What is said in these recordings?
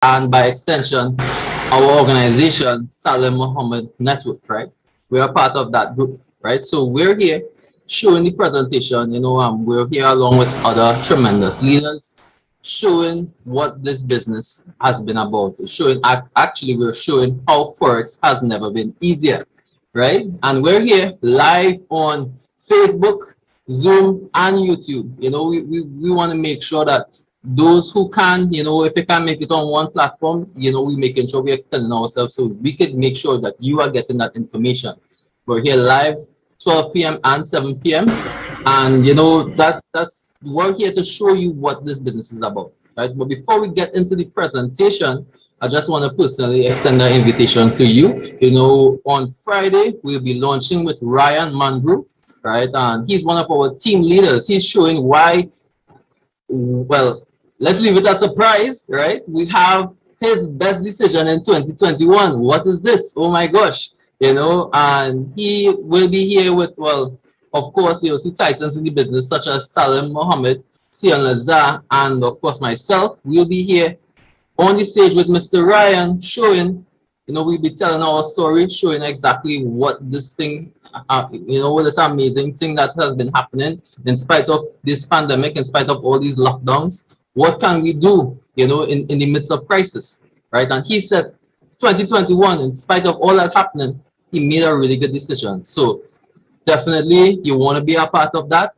and by extension, our organization, Salim Muhammad Network, right? We are part of that group, right? So we're here showing the presentation, we're here along with other tremendous leaders, showing what this business has been about. Actually, we're showing how Forex has never been easier, right? And we're here live on Facebook, Zoom, and YouTube. We want to make sure that those who can, if they can make it on one platform, we making sure we're extending ourselves so we could make sure that you are getting that information. We're here live 12 p.m. and 7 p.m. And that's we're here to show you what this business is about. Right? But before we get into the presentation, I just want to personally extend an invitation to you. On Friday, we'll be launching with Ryan Mangrove, right? And he's one of our team leaders. He's showing why, well, let's leave it a surprise, right? We have his best decision in 2021. What is this? Oh my gosh. And he will be here with, well, of course, you'll see titans in the business such as Salim Mohammed, Sian Lazar, and of course myself. We'll be here on the stage with Mr. Ryan showing, we'll be telling our story, showing exactly what this thing, what this amazing thing that has been happening in spite of this pandemic, in spite of all these lockdowns. What can we do, in the midst of crisis, right? And he said 2021, in spite of all that happening, he made a really good decision. So definitely you want to be a part of that.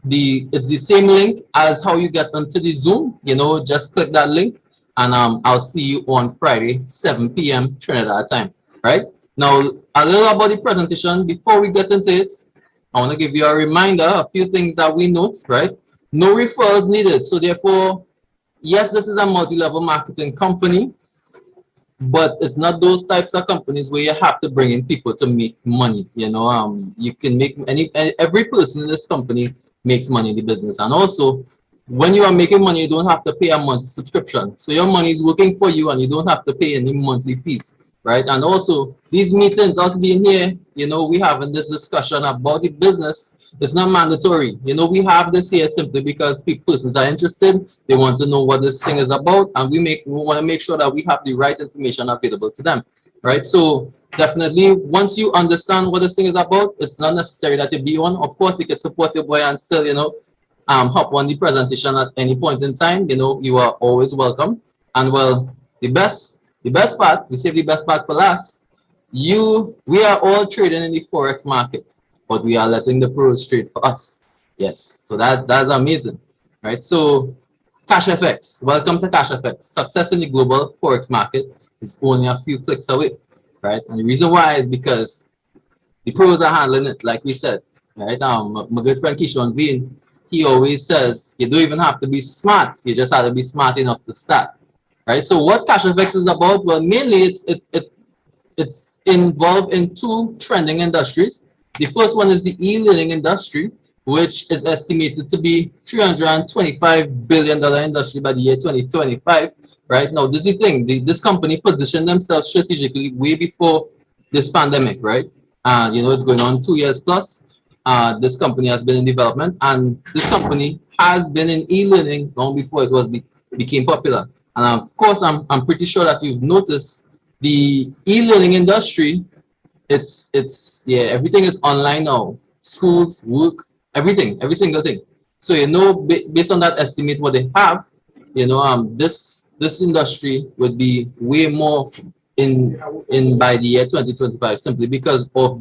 It's the same link as how you get onto the Zoom, just click that link and I'll see you on Friday, 7 p.m. Trinidad time, right? Now, a little about the presentation. Before we get into it, I want to give you a reminder, a few things that we note, right? No referrals needed. So therefore, yes, this is a multi-level marketing company, but it's not those types of companies where you have to bring in people to make money. You can make every person in this company makes money in the business. And also, when you are making money, you don't have to pay a monthly subscription. So your money is working for you and you don't have to pay any monthly fees, right? And also, these meetings, us being here, we having this discussion about the business. It's not mandatory. We have this here simply because persons are interested. They want to know what this thing is about, and we want to make sure that we have the right information available to them, right? So definitely, once you understand what this thing is about, it's not necessary that you be on. Of course, you can support your boy and still, hop on the presentation at any point in time. You are always welcome. And well, the best part, we save the best part for last. We are all trading in the Forex market, but we are letting the pros trade for us. Yes, so that's amazing, right? So Cashfx, welcome to Cashfx. Success in the global Forex market is only a few clicks away, right? And the reason why is because the pros are handling it, like we said, right? My good friend Kishon Bean, he always says you don't even have to be smart, you just have to be smart enough to start, right? So what Cashfx is about? Well, mainly it's involved in two trending industries. The first one is the e-learning industry, which is estimated to be $325 billion industry by the year 2025. Right now, this is the thing. This company positioned themselves strategically way before this pandemic, right? It's going on 2 years plus. This company has been in development, and this company has been in e-learning long before it became popular. And of course, I'm pretty sure that you've noticed the e-learning industry. Yeah, everything is online now. Schools, work, everything, every single thing. So based on that estimate what they have, this industry would be way more in by the year 2025 simply because of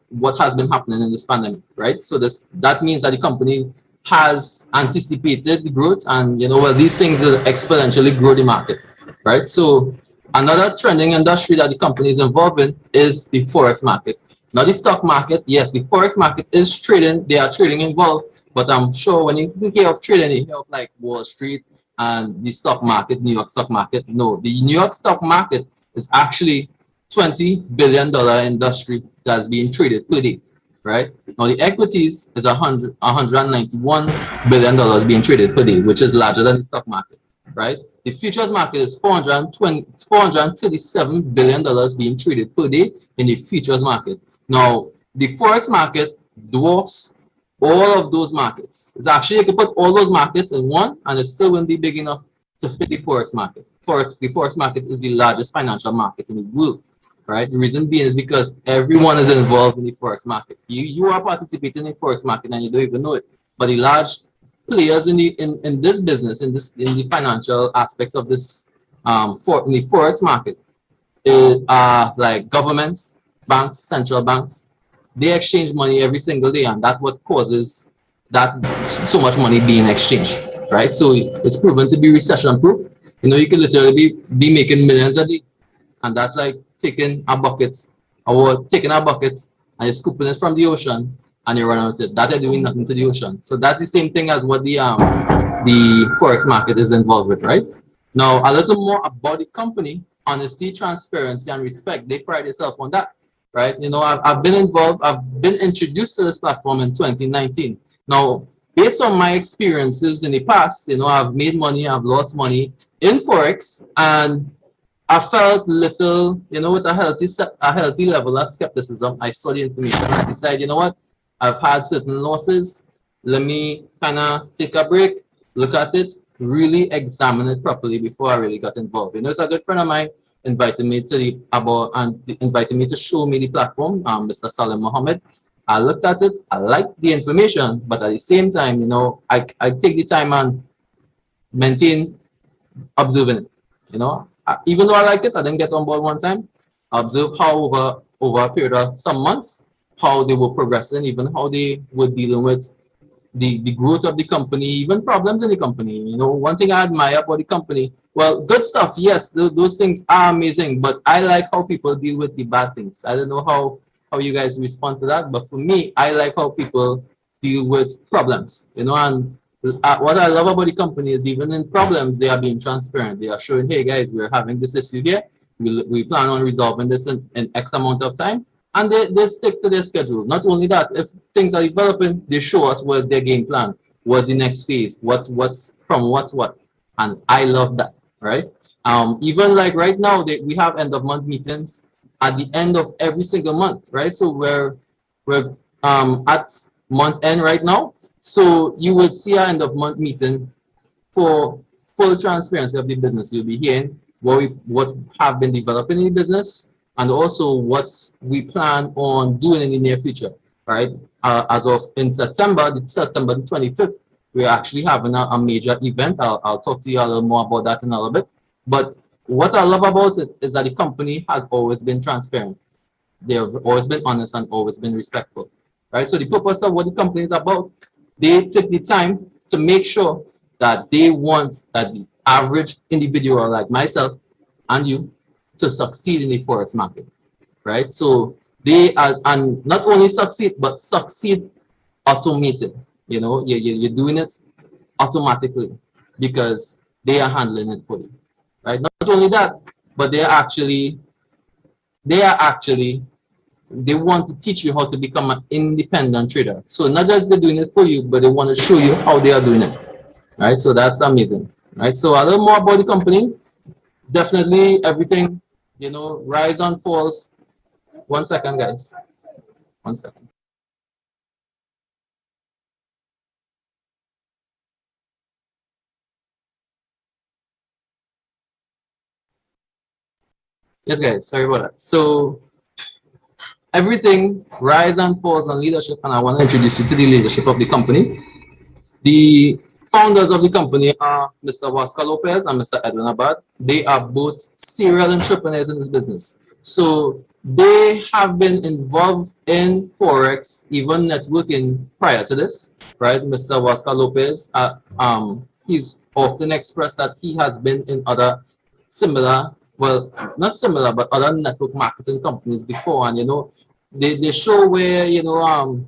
what has been happening in this pandemic, right? So that means that the company has anticipated the growth, and these things will exponentially grow the market, right? So another trending industry that the company is involved in is the Forex market. Not the stock market. Yes, the Forex market is trading. They are trading involved, but I'm sure when you hear of trading, you hear of like Wall Street and the stock market, New York stock market. No, the New York stock market is actually $20 billion industry that's being traded per day, right? Now the equities is $191 billion being traded per day, which is larger than the stock market, right? The futures market is $437 billion being traded per day in the futures market. Now, the Forex market dwarfs all of those markets. It's actually, you can put all those markets in one, and it still wouldn't be big enough to fit the forex market. The forex market is the largest financial market in the world, right? The reason being is because everyone is involved in the forex market. You are participating in the forex market and you don't even know it. But the large players in this business, in the financial aspects of this in the forex market are like governments, banks, central banks. They exchange money every single day, and that's what causes that so much money being exchanged, right? So it's proven to be recession proof. You know, you can literally be making millions a day, and that's like taking a bucket, or taking a bucket and you're scooping it from the ocean and you run out of it. That is doing nothing to the ocean. So that's the same thing as what the forex market is involved with, right? Now a little more about the company: honesty, transparency, and respect. They pride themselves on that, right? You know, I've been involved. I've been introduced to this platform in 2019. Now, based on my experiences in the past, you know, I've made money, I've lost money in forex, and I felt little, you know, with a healthy level of skepticism. I saw the information. I decided, you know what, I've had certain losses. Let me kind of take a break, look at it, really examine it properly before I really got involved. You know, it's a good friend of mine invited me to invited me to show me the platform, Mr. Salim Mohammed. I looked at it, I liked the information, but at the same time, you know, I take the time and maintain observing it. You know, even though I like it, I didn't get on board one time. I observed how over a period of some months, how they were progressing, even how they were dealing with the growth of the company, even problems in the company. You know, one thing I admire about the company, well, good stuff, yes, those things are amazing, but I like how people deal with the bad things. I don't know how you guys respond to that, but for me, I like how people deal with problems, you know. And what I love about the company is even in problems, they are being transparent. They are showing, hey guys, we're having this issue here. We plan on resolving this in X amount of time. And they stick to their schedule. Not only that, if things are developing, they show us what their game plan was, the next phase, what's from what's what. And I love that, right? Even like right now, we have end of month meetings at the end of every single month, right? So we're at month end right now. So you will see our end of month meeting for full transparency of the business. You'll be hearing what have been developing in the business, and also what we plan on doing in the near future, right? As of in September the 25th, we're actually having a major event. I'll talk to you a little more about that in a little bit. But what I love about it is that the company has always been transparent. They have always been honest and always been respectful, right? So the purpose of what the company is about, they take the time to make sure that they want that the average individual like myself and you to succeed in the forex market, right? So they are, and not only succeed, but succeed automated. You know, you're doing it automatically because they are handling it for you, right? Not only that, but they want to teach you how to become an independent trader. So not just they're doing it for you, but they want to show you how they are doing it, right? So that's amazing, right? So a little more about the company. Definitely everything, you know, rise and falls. 1 second, guys. 1 second. Yes, guys, sorry about that. So everything rise and falls on leadership, and I want to introduce you to the leadership of the company. The founders of the company are Mr. Oscar Lopez and Mr. Edwin Abad. They are both serial entrepreneurs in this business. So they have been involved in Forex, even networking prior to this, right? Mr. Oscar Lopez, he's often expressed that he has been in other similar, well, not similar, but other network marketing companies before. And, you know, they show where, you know,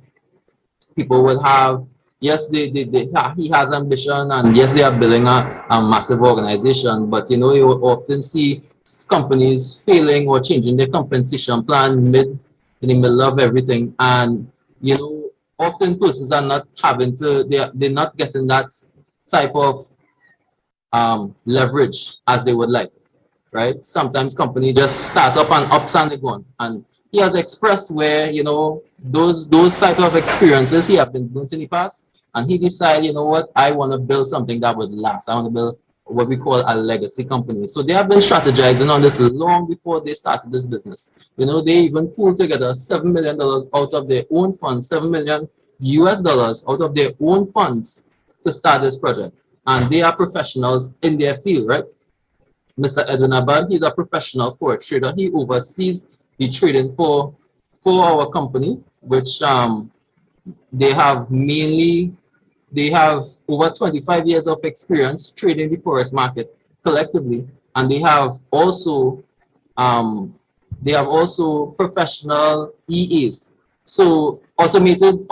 people will have, yes, he has ambition, and yes, they are building a massive organization, but you know, you will often see companies failing or changing their compensation plan in the middle of everything. And you know, often persons are not having to, they're not getting that type of leverage as they would like, right? Sometimes company just start up and ups and they go. And he has expressed where, you know, those type of experiences he have been doing in the past, and he decided, you know what, I want to build something that would last. I want to build what we call a legacy company. So they have been strategizing on this long before they started this business. You know, they even pulled together $7 million out of their own funds, $7 million out of their own funds to start this project. And they are professionals in their field, right? Mr. Edwin Abad, he's a professional forex trader. He oversees the trading for our company, which they have mainly, they have over 25 years of experience trading the forex market collectively, and they have also professional EAs. So automated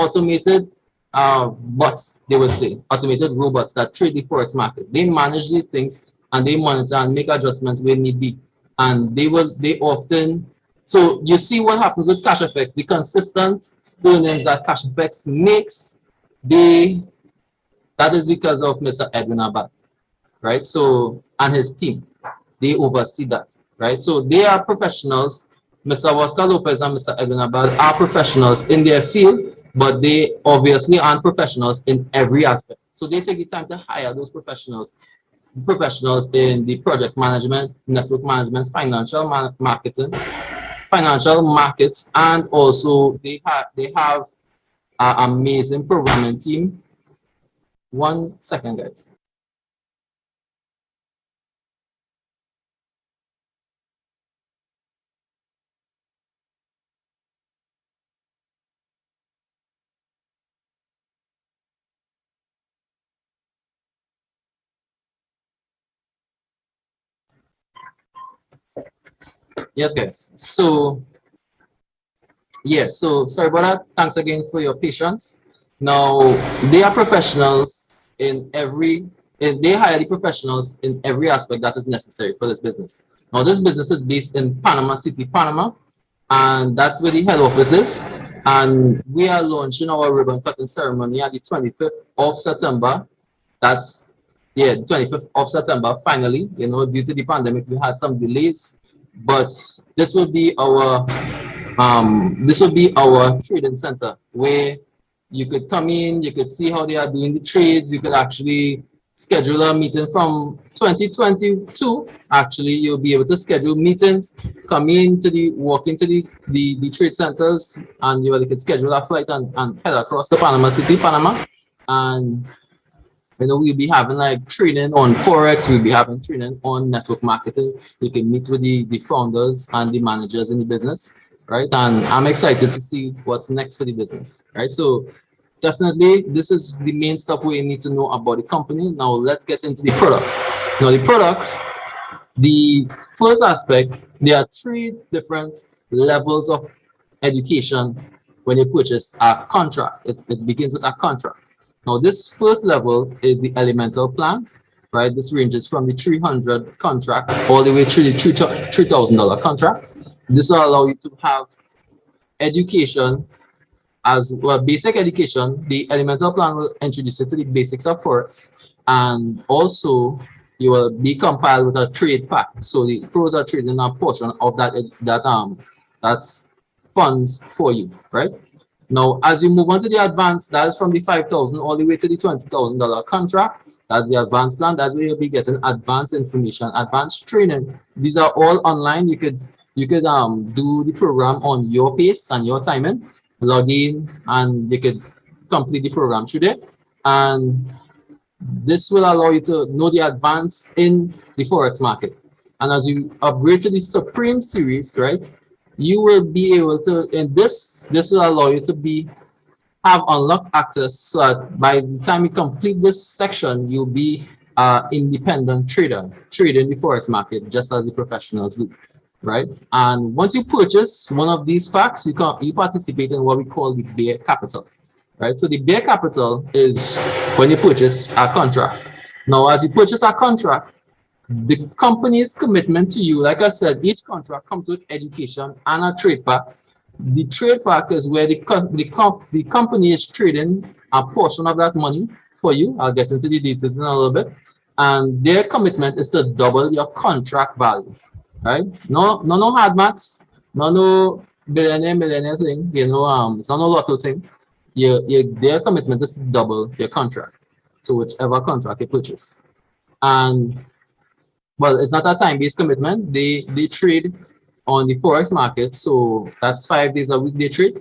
bots, they would say, automated robots that trade the forex market. They manage these things and they monitor and make adjustments where need be. And they often, so you see what happens with Cashfx, the consistent earnings that Cashfx makes, that is because of Mr. Edwin Abad, right? So, and his team, they oversee that, right? So they are professionals. Mr. Oscar Lopez and Mr. Edwin Abad are professionals in their field, but they obviously aren't professionals in every aspect. So they take the time to hire those professionals in the project management, network management, financial marketing, financial markets, and also they have an amazing programming team. 1 second, guys. Yes, guys. So yes, so sorry about that. Thanks again for your patience. Now they are professionals in they hire the professionals in every aspect that is necessary for this business. Now this business is based in Panama City, Panama, and that's where the head office is. And we are launching our ribbon cutting ceremony at the 25th of September. That's the 25th of September. Finally, you know, due to the pandemic, we had some delays, but this will be our trading center where you could come in, you could see how they are doing the trades, you could actually schedule a meeting from 2022. Actually, you'll be able to schedule meetings, come in to walk into the trade centers, and you could schedule a flight and head across to Panama City, Panama. And you know, we'll be having like training on Forex, we'll be having training on network marketing. You can meet with the founders and the managers in the business, right? And I'm excited to see what's next for the business, right? So definitely this is the main stuff we need to know about the company. Now let's get into the product. Now the product, the first aspect, there are 3 different levels of education when you purchase a contract. It begins with a contract. Now this first level is the elemental plan, right? This ranges from the 300 contract all the way to the $3,000 contract. This will allow you to have education as well, basic education. The elemental plan will introduce you to the basics of Forex, and also you will be compiled with a trade pack. So the pros are trading a portion of that's funds for you, right? Now, as you move on to the advanced, that is from the $5,000 all the way to the $20,000 contract. That's the advanced plan. That's where you'll be getting advanced information, advanced training. These are all online. You could do the program on your pace and your timing. Log in and you could complete the program through there. And this will allow you to know the advance in the Forex market. And as you upgrade to the Supreme series, right, you will be able to, in this will allow you to have unlocked access, so that by the time you complete this section, you'll be independent trader, trading the Forex market just as the professionals do, right? And once you purchase one of these packs, you participate in what we call the bear capital, right? So the bear capital is when you purchase a contract. Now, as you purchase a contract, the company's commitment to you, like I said, each contract comes with education and a trade pack. The trade pack is where the company is trading a portion of that money for you. I'll get into the details in a little bit. And their commitment is to double your contract value, right? No hard maths, no millionaire thing, you know, it's not no lotto thing. Their commitment is to double your contract. So whichever contract you purchase. And well, it's not a time-based commitment. They trade on the forex market, so that's 5 days a week they trade.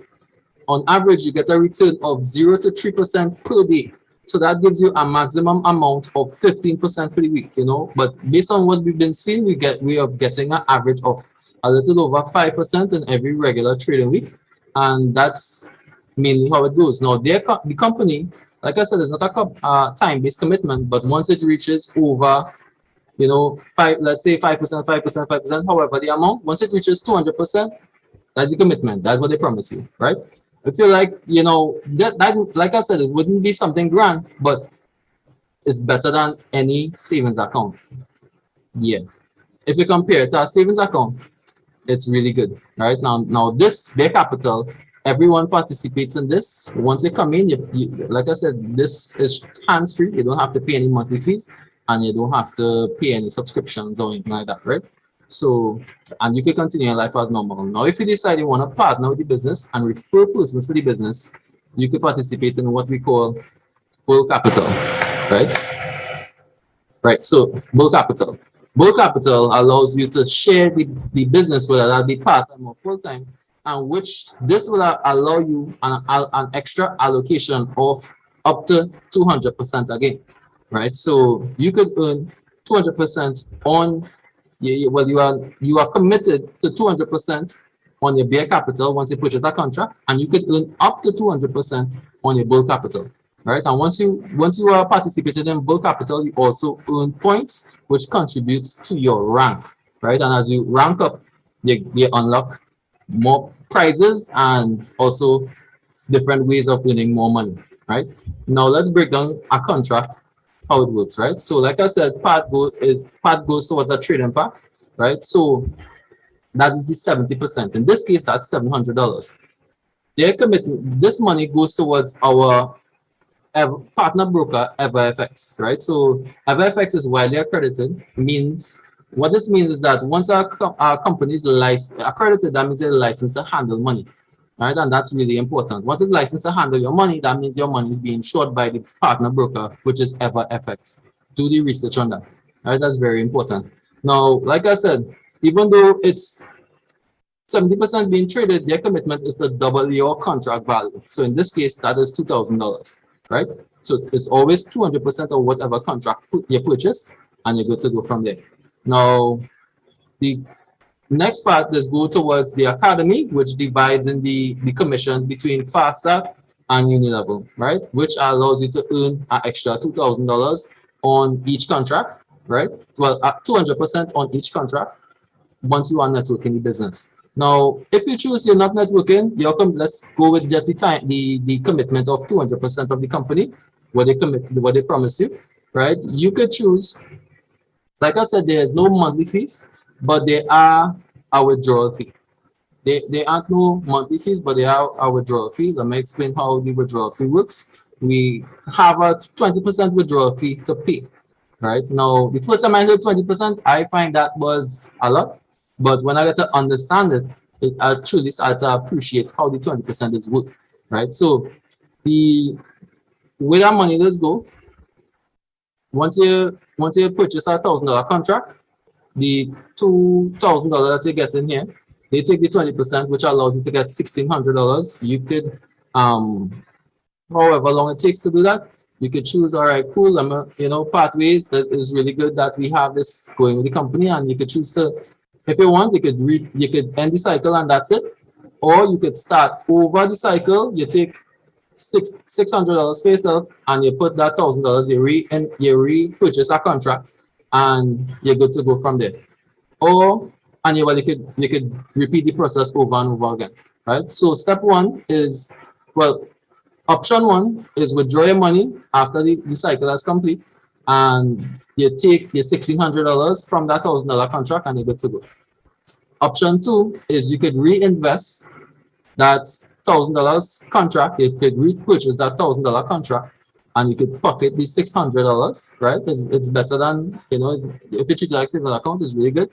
On average, you get a return of 0 to 3% per day. So that gives you a maximum amount of 15% per week, you know. But based on what we've been seeing, we are getting an average of a little over 5% in every regular trading week, and that's mainly how it goes. Now, the company, like I said, is not a time-based commitment, but once it reaches over, you know, let's say 5%, 5%, 5%, however the amount, once it reaches 200%, that's the commitment. That's what they promise you, right? I feel like, you know, that like I said, it wouldn't be something grand, but it's better than any savings account. Yeah. If you compare it to a savings account, it's really good, right? Now this bare capital, everyone participates in this. Once you come in, like I said, this is hands-free. You don't have to pay any monthly fees, and you don't have to pay any subscriptions or anything like that, right? So, and you can continue your life as normal. Now, if you decide you want to partner with the business and refer persons to the business, you could participate in what we call bull capital, right? Right. So bull capital. Bull capital allows you to share the business, whether that be part-time or full-time, and which this will allow you an extra allocation of up to 200% again, right? So you could earn 200% on well, you are committed to 200% on your bare capital once you purchase a contract, and you could earn up to 200% on your bull capital, right? And once you are participating in bull capital, you also earn points, which contributes to your rank, right? And as you rank up, you unlock more prizes and also different ways of earning more money, right? Now let's break down a contract, how it works, right? So like I said, part goes towards a trading pack, right? So that is the 70%. In this case, that's $700. Their commitment, this money goes towards our partner broker EverFX, right? So EverFX is widely accredited. Means what this means is that once our company is accredited, that means they're licensed to handle money, right? And that's really important. Once it's licensed to handle your money, that means your money is being insured by the partner broker, which is EverFX. Do the research on that, right? That's very important. Now, like I said, even though it's 70% being traded, their commitment is to double your contract value. So in this case, that is $2,000, right? So it's always 200% of whatever contract you purchase, and you're good to go from there. Now, the next part is go towards the academy, which divides in the commissions between FASTA and Unilevel, right? Which allows you to earn an extra $2,000 on each contract, right? Well, 200% on each contract once you are networking the business. Now, if you choose you're not networking, let's go with just the commitment of 200% of the company, what they promise you, right? You could choose, like I said, there is no monthly fees, but there are a withdrawal fee. There aren't no monthly fees, but there are a withdrawal fee. Let me explain how the withdrawal fee works. We have a 20% withdrawal fee to pay, right? Now, the first time I heard 20%, I find that was a lot. But when I get to understand it, I truly start to appreciate how the 20% is worth, right? So the way that money does go, once you purchase a $1,000 contract, the $2,000 that you get in here, they take the 20%, which allows you to get $1,600. You could, however long it takes to do that, you could choose, all right, cool, part ways. That is really good that we have this going with the company, and you could choose to, if you want, you could end the cycle and that's it, or you could start over the cycle. You take $600 for yourself, and you put that $1,000. You repurchase a contract, and you're good to go from there. Or you could repeat the process over and over again, right? So step one is, well, option one is withdraw your money after the cycle is complete, and you take your $1,600 from that $1,000 contract, and you're good to go. Option two is you could reinvest that $1,000 contract. You could repurchase that $1,000 contract, and you could pocket the $600, right? It's better than, if you treat it like savings account, is really good.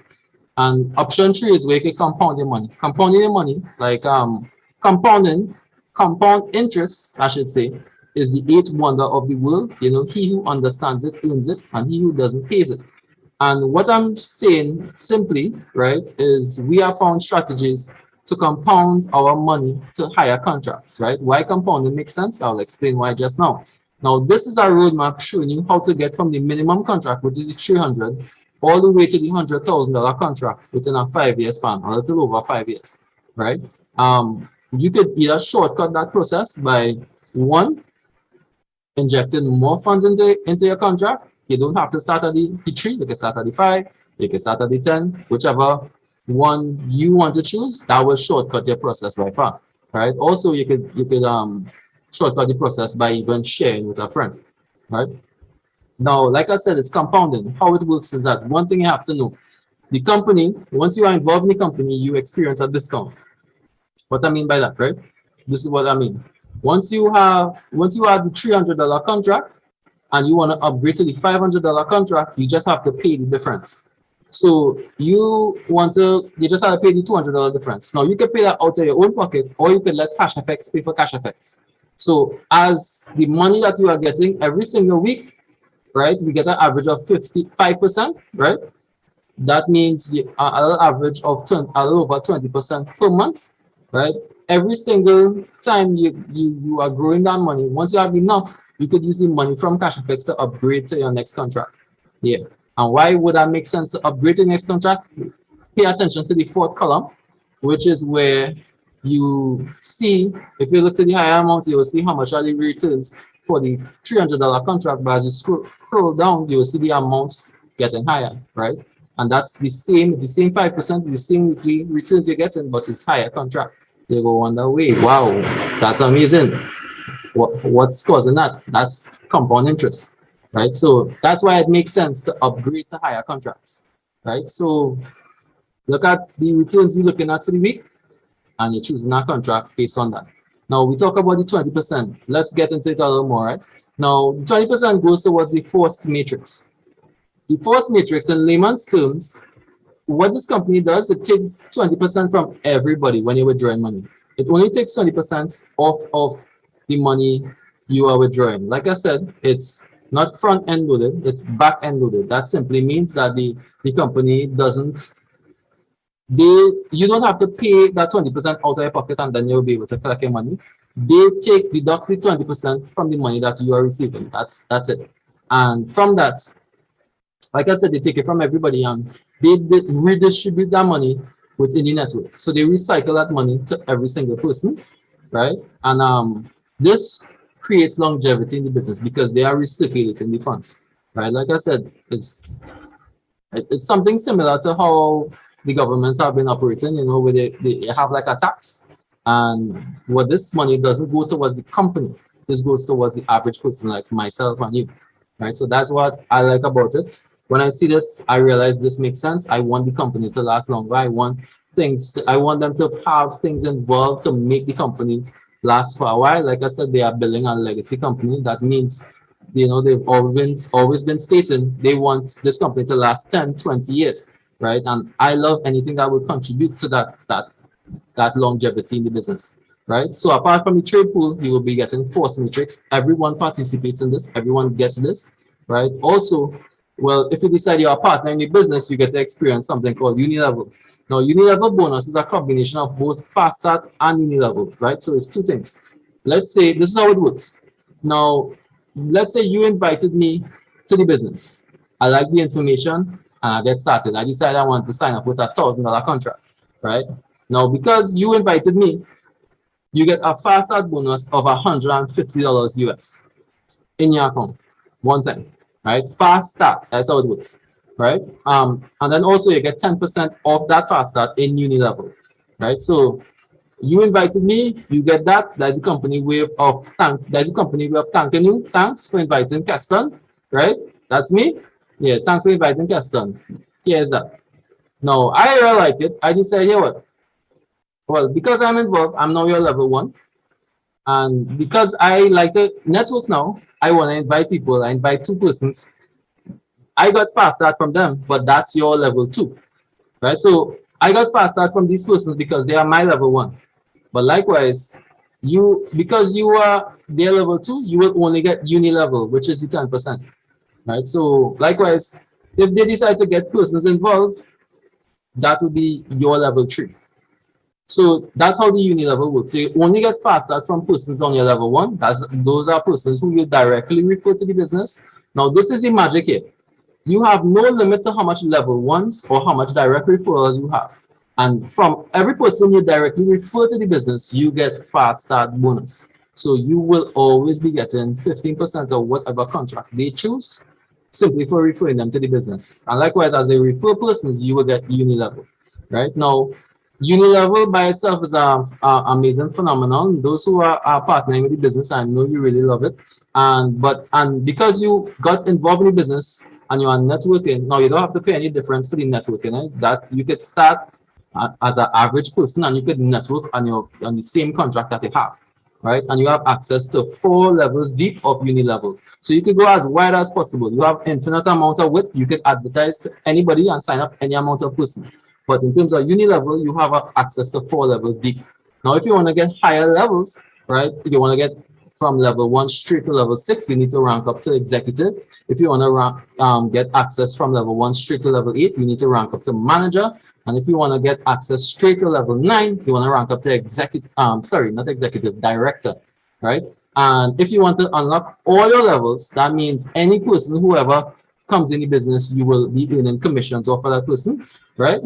And option three is where you can compound your money. Compounding your money, like compound interest, I should say, is the eighth wonder of the world. You know, he who understands it earns it, and he who doesn't pays it. And what I'm saying simply, right, is we have found strategies to compound our money to higher contracts, right? Why compounding makes sense? I'll explain why just now. Now, this is a roadmap showing you how to get from the minimum contract, which is the 300, all the way to the $100,000 contract within a 5-year span, a little over 5 years, right? You could either shortcut that process by one, injecting more funds into your contract. You don't have to start at the 3, you can start at the 5, you can start at the 10, whichever one you want to choose, that will shortcut your process by far. Right? Also, you could shortcut the process by even sharing with a friend. Right? Now, like I said, it's compounding. How it works is that one thing you have to know. The company, once you are involved in the company, you experience a discount. What I mean by that, right? This is what I mean. Once you have the $300 contract and you want to upgrade to the $500 contract, you just have to pay the difference. So you just have to pay the $200 difference. Now you can pay that out of your own pocket, or you can let Cashfx pay for Cashfx. So as the money that you are getting every single week, right, we get an average of 55%, right? That means an average of a little over 20% per month, right? Every single time you are growing that money, once you have enough, you could use the money from Cashfx to upgrade to your next contract. Yeah. And why would that make sense to upgrade to the next contract? Pay attention to the fourth column, which is where you see, if you look to the higher amounts, you will see how much are the returns for the $300 contract. But as you scroll down, you will see the amounts getting higher, right? And that's the same 5%, the same weekly returns you're getting, but it's higher contract. You go wonder, wait, wow, that's amazing. What's causing that? That's compound interest, right? So that's why it makes sense to upgrade to higher contracts, right? So look at the returns you're looking at for the week, and you're choosing a contract based on that. Now we talk about the 20%. Let's get into it a little more, right? Now 20% goes towards the forced matrix. The forced matrix, in layman's terms, what this company does, it takes 20% from everybody when you're withdrawing money. It only takes 20% off of the money you are withdrawing. Like I said, it's not front end loaded, it's back end loaded. That simply means that the company doesn't, you don't have to pay that 20% out of your pocket and then you'll be able to collect your money. They deduct the 20% from the money that you are receiving. That's it. And from that, like I said, they take it from everybody and they redistribute that money within the network. So they recycle that money to every single person, right? And this creates longevity in the business because they are recirculating the funds, right? Like I said, it's something similar to how the governments have been operating, you know, where they have like a tax, and what this money doesn't go towards the company, this goes towards the average person like myself and you, right? So that's what I like about it. When I see this, I realize this makes sense. I want the company to last longer. I want them to have things involved to make the company last for a while. Like I said, they are building a legacy company. That means, you know, they've always been stating they want this company to last 10, 20 years, right? And I love anything that will contribute to that longevity in the business, right? So apart from the trade pool, you will be getting force matrix. Everyone participates in this. Everyone gets this, right? Also, well, if you decide you're a partner in the business, you get to experience something called unilevel. Now, unilevel bonus is a combination of both fast start and unilevel, right? So it's two things. Let's say this is how it works. Now, let's say you invited me to the business. I like the information and I get started. I decide I want to sign up with a $1,000 contract, right? Now, because you invited me, you get a fast start bonus of $150 US in your account one time. Right, fast start, that's how it works, right? And then also you get 10% off that fast start in unilevel, right? So you invited me, you get that. That's the company way of thanking you. Thanks for inviting Keston, right? That's me. Yeah, thanks for inviting Keston. Here's that. Now I really like it. I just say, here what? Well, because I'm involved, I'm now your level 1. And because I like to network now, I want to invite people. I invite 2 persons. I got fast start from them, but that's your level 2, right? So I got fast start from these persons because they are my level 1. But likewise, because you are their level 2, you will only get uni level, which is the 10%. Right? So likewise, if they decide to get persons involved, that would be your level 3. So that's how the uni level works. So you only get fast start from persons on your level 1. Those are persons who you directly refer to the business. Now this is the magic here. You have no limit to how much level 1s or how much direct referrals you have. And from every person you directly refer to the business, you get fast start bonus. So you will always be getting 15% of whatever contract they choose simply for referring them to the business. And likewise, as they refer persons, you will get uni level. Right now, uni level by itself is an amazing phenomenon. Those who are partnering with the business, I know you really love it. And because you got involved in the business and you are networking, now you don't have to pay any difference for the networking. Right? That you could start as an average person and you could network on the same contract that you have. Right? And you have access to 4 levels deep of uni level. So you could go as wide as possible. You have infinite amount of width. You could advertise to anybody and sign up any amount of person. But in terms of uni level, you have access to 4 levels deep. Now, if you want to get higher levels, right? If you want to get from level 1 straight to level 6, you need to rank up to executive. If you want to get access from level 1 straight to level 8, you need to rank up to manager. And if you want to get access straight to level 9, you want to rank up to executive, not executive, director, right? And if you want to unlock all your levels, that means any person, whoever comes in the business, you will be earning commissions off of that person, right?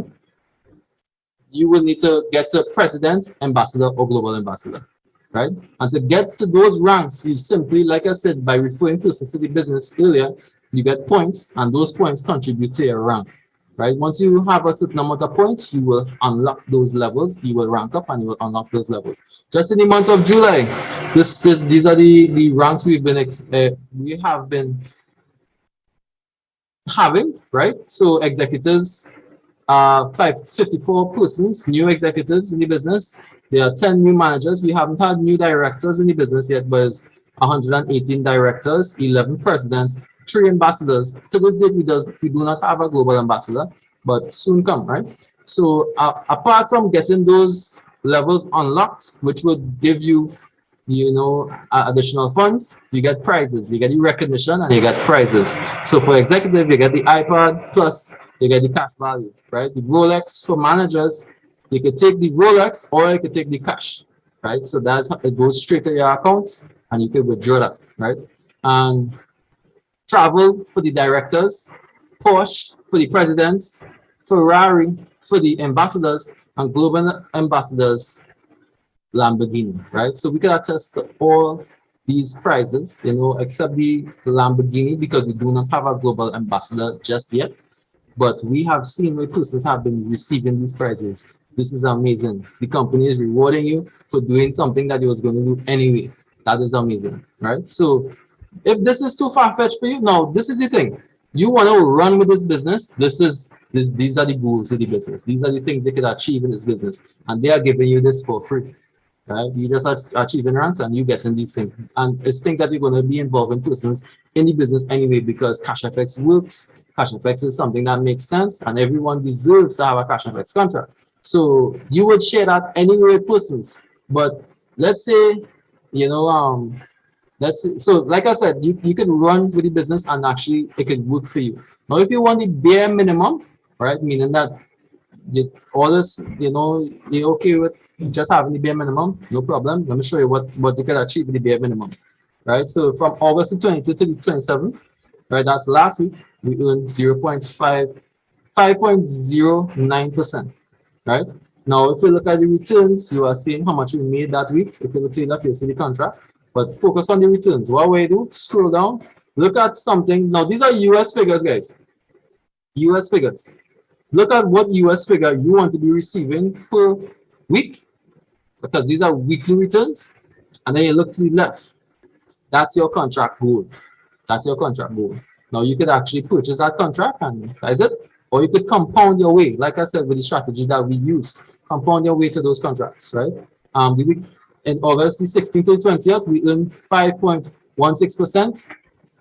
You will need to get to president, ambassador, or global ambassador, right? And to get to those ranks, you simply, like I said, by referring persons to the business earlier, you get points, and those points contribute to your rank. Right? Once you have a certain amount of points, you will unlock those levels. You will rank up and you will unlock those levels. Just in the month of July, these are the ranks we have been having, right? So executives, 54 persons, new executives in the business. There are 10 new managers. We haven't had new directors in the business yet, but it's 118 directors, 11 presidents, 3 ambassadors. To this date, we do not have a global ambassador, but soon come, right? So apart from getting those levels unlocked, which would give you, additional funds, you get prizes. You get the recognition and you get prizes. So for executive, you get the iPad plus you get the cash value, right? The Rolex for managers, you could take the Rolex or you could take the cash, right? So that it goes straight to your account and you can withdraw that, right? And travel for the directors, Porsche for the presidents, Ferrari for the ambassadors, and global ambassadors, Lamborghini, right? So we can attest to all these prizes, except the Lamborghini because we do not have a global ambassador just yet. But we have seen where persons have been receiving these prizes. This is amazing. The company is rewarding you for doing something that you was going to do anyway. That is amazing, right? So if this is too far-fetched for you, now this is the thing. You want to run with this business. These are the goals of the business. These are the things they could achieve in this business, and they are giving you this for free. Right? You just achieving ranks and you getting these things. And it's things that you're going to be involving persons in the business anyway because Cashfx works. Cashfx is something that makes sense, and everyone deserves to have a Cashfx contract. So you would share that anyway with persons. But let's say, so like I said, you can run with the business and actually it can work for you. Now, if you want the bare minimum, right, meaning that all this, you're okay with just having the bare minimum, no problem. Let me show you what you can achieve with the bare minimum, right? So from August 22 to the 27th, right, that's last week, we earned 5.09%, right? Now, if you look at the returns, you are seeing how much we made that week. If you look to the left, you see the contract. But focus on the returns. What we do, scroll down, look at something. Now, these are US figures, guys. US figures. Look at what US figure you want to be receiving per week, because these are weekly returns. And then you look to the left. That's your contract goal. That's your contract goal. Now, you could actually purchase that contract, and that is it. Or you could compound your way, like I said, with the strategy that we use. Compound your way to those contracts, right? In August the 16th to the 20th, we earned 5.16%.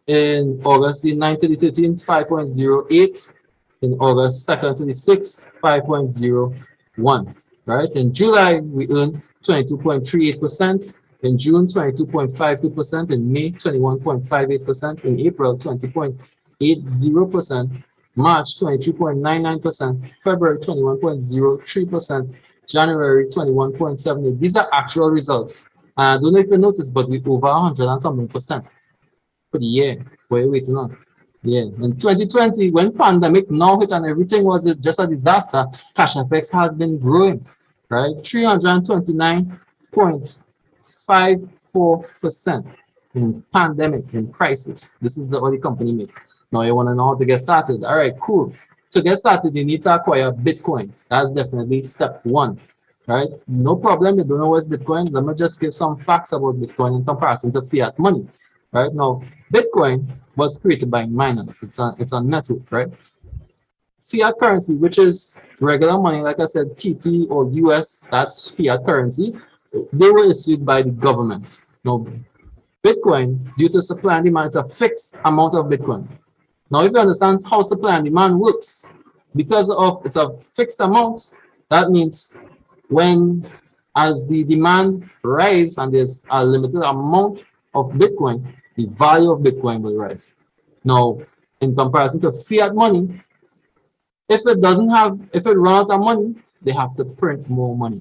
In August the 9th to the 13th, 5.08. In August 2nd to the 6th, 5.01. Right? In July, we earned 22.38%. In June, 22.52%. In May, 21.58%. In April, 20.80%. March, 22.99%. February, 21.03%. January, 21.78%. These are actual results. I don't know if you noticed, but we over 100 and something percent for the year. What are you waiting on? Yeah, in 2020, when pandemic now hit and everything was just a disaster, Cashfx has been growing, right? 329.54% in pandemic, in crisis. This is the only company make. Now you want to know how to get started. All right, cool. To get started, you need to acquire Bitcoin. That's definitely step one, right? No problem. You don't know what's Bitcoin. Let me just give some facts about Bitcoin in comparison to fiat money. Right now, Bitcoin was created by miners. It's a network, right? Fiat currency, which is regular money, like I said, TT or US, that's fiat currency. They were issued by the governments. Now, Bitcoin, due to supply and demand, it's a fixed amount of Bitcoin. Now, if you understand how supply and demand works, because of it's a fixed amount, that means when as the demand rise and there's a limited amount of Bitcoin, the value of Bitcoin will rise. Now, in comparison to fiat money, if it run out of money, they have to print more money.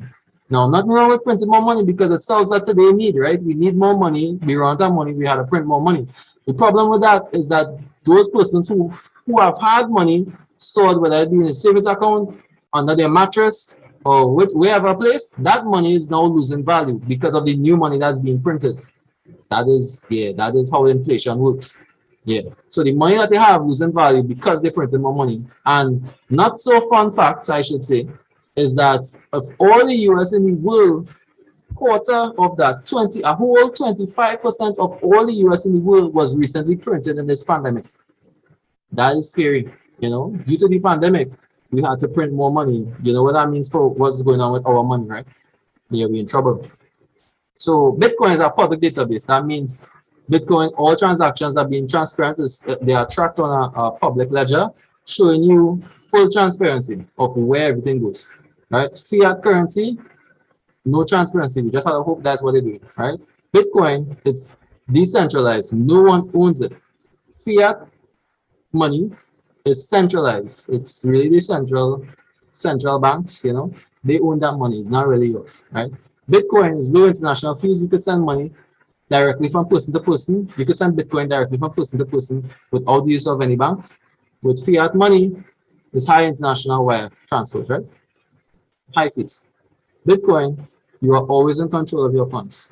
Now, nothing wrong with printing more money because it solves that today need, right? We need more money, we run out of money, we have to print more money. The problem with that is that those persons who have had money stored, whether it be in a savings account, under their mattress, or wherever place, that money is now losing value because of the new money that's being printed. That is how inflation works. Yeah. So the money that they have losing value because they printed more money. And not so fun fact, I should say, is that of all the US in the world, quarter of that, a whole 25% of all the US in the world was recently printed in this pandemic. That is scary. You know, due to the pandemic, we had to print more money. You know what that means for what's going on with our money, right? Yeah, we're in trouble. So Bitcoin is a public database. That means Bitcoin, all transactions are being transparent. They are tracked on a public ledger, showing you full transparency of where everything goes. Right? Fiat currency, no transparency. We just have to hope that's what they do. Right? Bitcoin, it's decentralized. No one owns it. Fiat money is centralized. It's really the central banks, you know, they own that money. It's not really yours. Right? Bitcoin is low international fees. You could send money directly from person to person. You could send Bitcoin directly from person to person without the use of any banks. With fiat money, it's high international wire transfers, right? High fees. Bitcoin, you are always in control of your funds.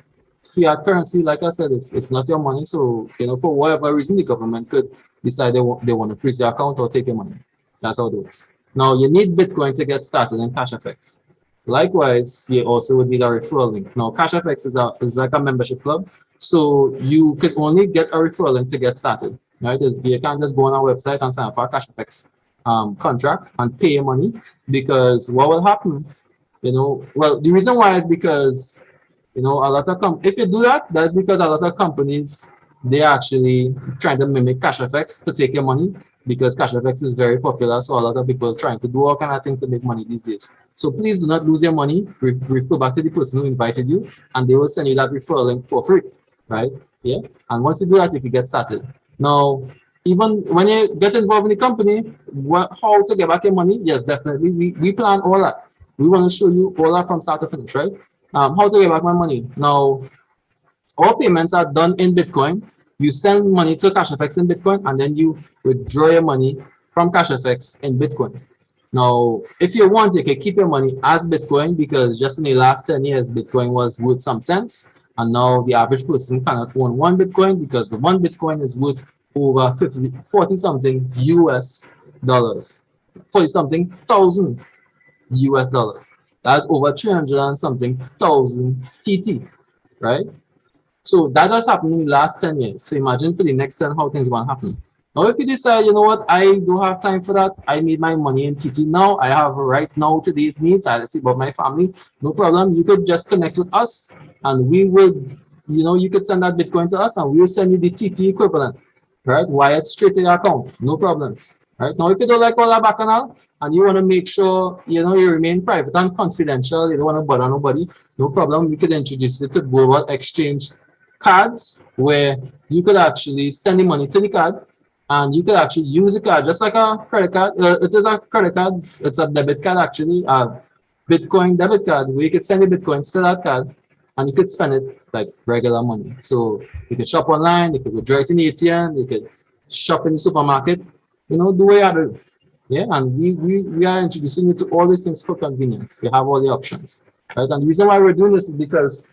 Fiat currency, like I said, it's not your money. So, you know, for whatever reason, the government could decide they want to freeze your account or take your money. That's how it works. Now, you need Bitcoin to get started in Cashfx. Likewise, you also would need a referral link. Now, Cashfx is like a membership club. So you could only get a referral link to get started. Right? You can't just go on our website and sign up for a Cashfx contract and pay your money, because what will happen, you know, well, the reason why is because, you know, a lot of if you do that, that's because a lot of companies, they're actually trying to mimic Cashfx to take your money, because Cashfx is very popular. So a lot of people are trying to do all kind of things to make money these days. So please do not lose your money. Refer back to the person who invited you, and they will send you that referral link for free, right? Yeah. And once you do that, you can get started. Now, even when you get involved in the company, how to get back your money? Yes, definitely. We plan all that. We want to show you all that from start to finish, right? How to get back my money. Now, all payments are done in Bitcoin. You send money to Cashfx in Bitcoin, and then you withdraw your money from Cashfx in Bitcoin. Now, if you want, you can keep your money as Bitcoin, because just in the last 10 years, Bitcoin was worth some cents. And now the average person cannot own one Bitcoin, because the one Bitcoin is worth over 40 something US dollars, 40 something thousand US dollars. That's over 300 and something thousand TT, right? So that has happened in the last 10 years. So imagine for the next 10 how things going to happen. Now, if you decide, you know what, I don't have time for that, I need my money in TT now, I have right now today's needs, I see about my family, no problem. You could just connect with us, and we will, you know, you could send that Bitcoin to us, and we will send you the TT equivalent, right? Wire it straight to your account, no problems, right? Now, if you don't like all that bacchanal, and you want to make sure you remain private and confidential. You don't want to bother nobody. No problem. We could introduce you to global exchange cards where you could actually send the money to the card and you could actually use the card just like a credit card. It is a credit card. It's a debit card actually, a Bitcoin debit card where you could send the Bitcoins to that card and you could spend it like regular money. So you could shop online, you could go direct in the ATM, you could shop in the supermarket, do what you have to do. Yeah, and we are introducing you to all these things for convenience. You have all the options, right? And the reason why we're doing this is because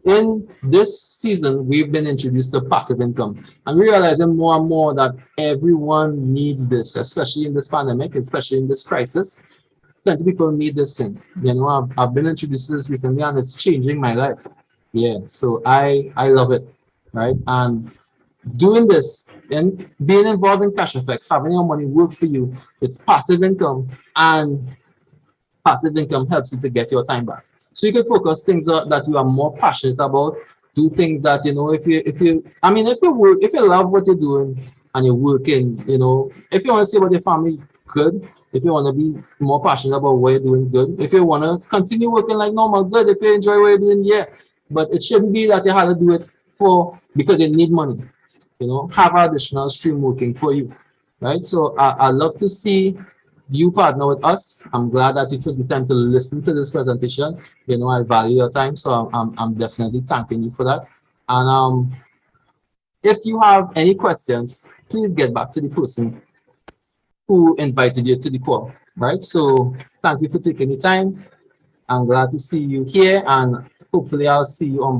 in this season, we've been introduced to passive income and realizing more and more that everyone needs this, especially in this pandemic, especially in this crisis. Plenty of people need this thing. I've been introduced to this recently and it's changing my life. Yeah, so I love it, right? And doing this and being involved in Cashfx, having your money work for you, it's passive income, and passive income helps you to get your time back. So you can focus things that you are more passionate about. Do things that if you love what you're doing and you're working, if you want to stay with your family, good. If you want to be more passionate about what you're doing, good. If you want to continue working like normal, good. If you enjoy what you're doing, yeah. But it shouldn't be that you have to do it because you need money. Have additional stream working for you, right? So I love to see you partner with us. I'm glad that you took the time to listen to this presentation. I value your time, so I'm definitely thanking you for that. And if you have any questions, please get back to the person who invited you to the call, right? So thank you for taking the time. I'm glad to see you here, and hopefully I'll see you on board.